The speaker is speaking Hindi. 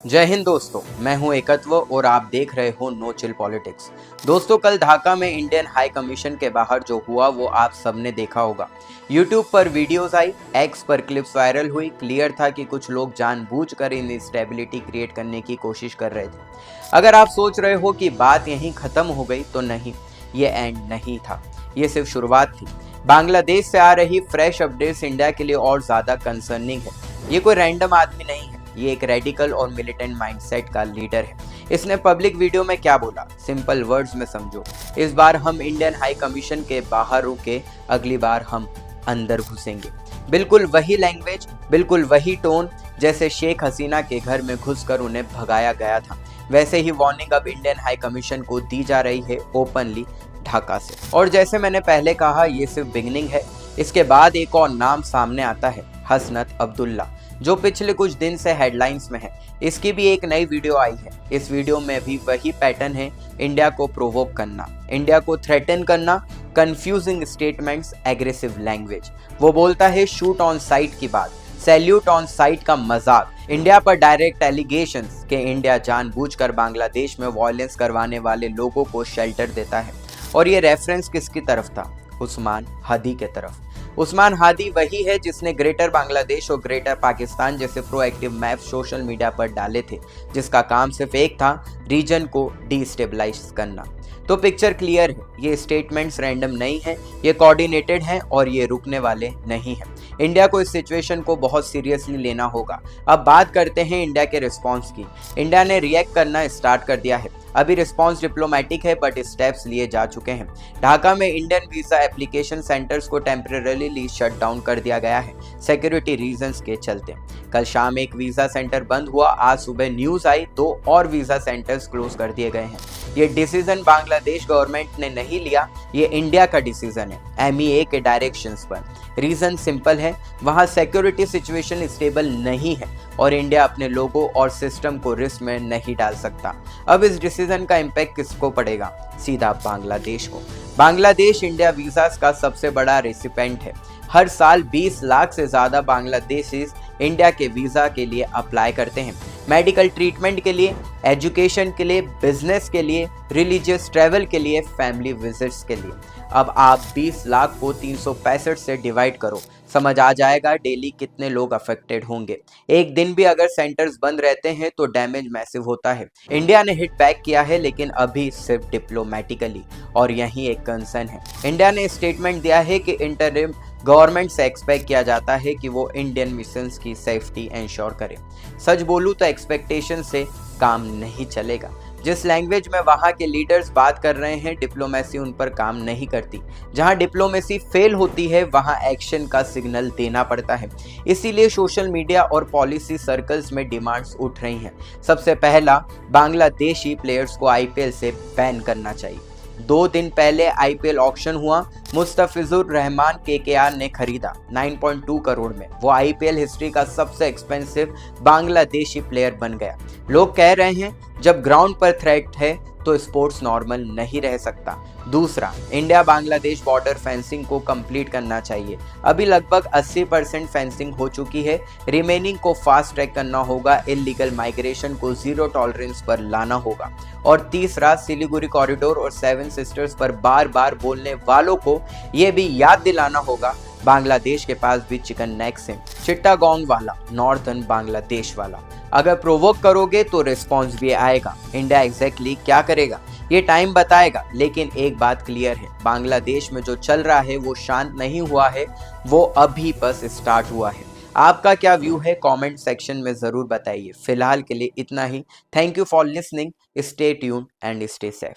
जय हिंद दोस्तों, मैं हूं एकत्व और आप देख रहे हो नो चिल पॉलिटिक्स। दोस्तों, कल ढाका में इंडियन हाई कमीशन के बाहर जो हुआ वो आप सबने देखा होगा। यूट्यूब पर वीडियोस आई, एक्स पर क्लिप्स वायरल हुई। क्लियर था कि कुछ लोग जानबूझकर इंस्टेबिलिटी क्रिएट करने की कोशिश कर रहे थे। अगर आप सोच रहे हो कि बात यहीं खत्म हो गई, तो नहीं, ये एंड नहीं था, ये सिर्फ शुरुआत थी। बांग्लादेश से आ रही फ्रेश अपडेट्स इंडिया के लिए और ज्यादा कंसर्निंग है। ये कोई रैंडम आदमी नहीं है, ये एक रेडिकल और मिलिटेंट माइंडसेट का लीडर है। इसने पब्लिक वीडियो में क्या बोला, सिंपल वर्ड्स में समझो। इस बार हम इंडियन हाई कमीशन के बाहर रुके, अगली बार हम अंदर घुसेंगे। बिल्कुल वही लैंग्वेज, बिल्कुल वही टोन, जैसे शेख हसीना के घर में घुसकर उन्हें भगाया गया था। वैसे ही वार्निंग अब इंडियन हाई कमीशन को दी जा रही है, ओपनली, ढाका से। और जैसे मैंने पहले कहा, ये सिर्फ बिगनिंग है। इसके बाद एक और नाम सामने आता है, हसनत अब्दुल्ला, जो पिछले कुछ दिन से हेडलाइंस में है। इसकी भी एक नई वीडियो आई है। इस वीडियो में भी वही पैटर्न है, इंडिया को प्रोवोक करना, इंडिया को थ्रेटन करना, कंफ्यूजिंग स्टेटमेंट्स, एग्रेसिव लैंग्वेज। वो बोलता है शूट ऑन साइट की बात, सैल्यूट ऑन साइट का मजाक, इंडिया पर डायरेक्ट एलिगेशंस के इंडिया जानबूझकर बांग्लादेश में वायलेंस करवाने वाले लोगों को शेल्टर देता है। और ये रेफरेंस किसकी तरफ था? उस्मान हादी के तरफ। उस्मान हादी वही है जिसने ग्रेटर बांग्लादेश और ग्रेटर पाकिस्तान जैसे प्रोएक्टिव मैप सोशल मीडिया पर डाले थे, जिसका काम सिर्फ एक था, रीजन को डिस्टेबलाइज करना। तो पिक्चर क्लियर है, ये स्टेटमेंट्स रैंडम नहीं है, ये कोऑर्डिनेटेड हैं और ये रुकने वाले नहीं हैं। इंडिया को इस सिचुएशन को बहुत सीरियसली लेना होगा। अब बात करते हैं इंडिया के रिस्पॉन्स की। इंडिया ने रिएक्ट करना स्टार्ट कर दिया है। अभी रिस्पॉन्स डिप्लोमेटिक है, बट स्टेप्स लिए जा चुके हैं। ढाका में इंडियन वीजा एप्लीकेशन सेंटर्स को टेम्परेरीली शट डाउन कर दिया गया है, सिक्योरिटी रीजंस के चलते। कल शाम एक वीजा सेंटर बंद हुआ, आज सुबह न्यूज आई 2 और वीजा सेंटर्स क्लोज कर दिए गए हैं। ये डिसीजन बांग्लादेश गवर्नमेंट ने नहीं लिया, ये इंडिया का डिसीजन है, MEA के डायरेक्शंस पर। रीजन सिंपल है, वहां सिक्योरिटी सिचुएशन स्टेबल नहीं है और इंडिया अपने लोगों और सिस्टम को रिस्क में नहीं डाल सकता। अब इस डिसीजन का इम्पैक्ट किसको पड़ेगा? सीधा बांग्लादेश को। बांग्लादेश इंडिया वीजास का सबसे बड़ा रेसिपेंट है। हर साल 20 लाख से ज्यादा बांग्लादेशी इंडिया के वीजा के लिए अप्लाई करते हैं, मेडिकल ट्रीटमेंट के लिए, एजुकेशन के लिए, बिजनेस के लिए, रिलीजियस ट्रैवल के लिए, फैमिली विजिट्स के लिए। अब आप 20 लाख को 365 से डिवाइड करो, समझ आ जाएगा डेली कितने लोग अफेक्टेड होंगे। एक दिन भी अगर सेंटर्स बंद रहते हैं तो डैमेज मैसिव होता है। इंडिया ने हिट बैक किया है, लेकिन अभी सिर्फ डिप्लोमेटिकली, और यही एक कंसर्न है। इंडिया ने स्टेटमेंट दिया है कि इंटरिम गवर्नमेंट से एक्सपेक्ट किया जाता है कि वो इंडियन मिशंस की सेफ्टी इंश्योर करे। सच बोलूं तो एक्सपेक्टेशन से काम नहीं चलेगा। जिस लैंग्वेज में वहाँ के लीडर्स बात कर रहे हैं, डिप्लोमेसी उन पर काम नहीं करती। जहाँ डिप्लोमेसी फेल होती है, वहाँ एक्शन का सिग्नल देना पड़ता है। इसीलिए सोशल मीडिया और पॉलिसी सर्कल्स में डिमांड्स उठ रही हैं। सबसे पहला, बांग्लादेशी प्लेयर्स को IPL से बैन करना चाहिए। 2 दिन पहले IPL ऑक्शन हुआ, मुस्तफिजुर रहमान KKR ने खरीदा 9.2 करोड़ में। वो IPL हिस्ट्री का सबसे एक्सपेंसिव बांग्लादेशी प्लेयर बन गया। लोग कह रहे हैं जब ग्राउंड पर थ्रेट है तो स्पोर्ट्स नॉर्मल नहीं रह सकता। दूसरा, इंडिया बांग्लादेश बॉर्डर फेंसिंग को कंप्लीट करना चाहिए। अभी लगभग 80% फेंसिंग हो चुकी है, रिमेनिंग को फास्ट ट्रैक करना होगा। इलीगल माइग्रेशन को जीरो टॉलरेंस पर लाना होगा। और तीसरा, सिलीगुड़ी कॉरिडोर और 7 सिस्टर्स पर बार बार बोलने वालों को यह भी याद दिलाना होगा, बांग्लादेश के पास भी चिकन नेक है, चिट्टागोंग वाला, नॉर्थर्न बांग्लादेश वाला। अगर प्रोवोक करोगे तो रिस्पॉन्स भी आएगा। इंडिया एग्जैक्टली क्या करेगा ये टाइम बताएगा, लेकिन एक बात क्लियर है, बांग्लादेश में जो चल रहा है वो शांत नहीं हुआ है, वो अभी बस स्टार्ट हुआ है। आपका क्या व्यू है, कमेंट सेक्शन में ज़रूर बताइए। फिलहाल के लिए इतना ही। Thank you for listening, stay tuned and stay safe.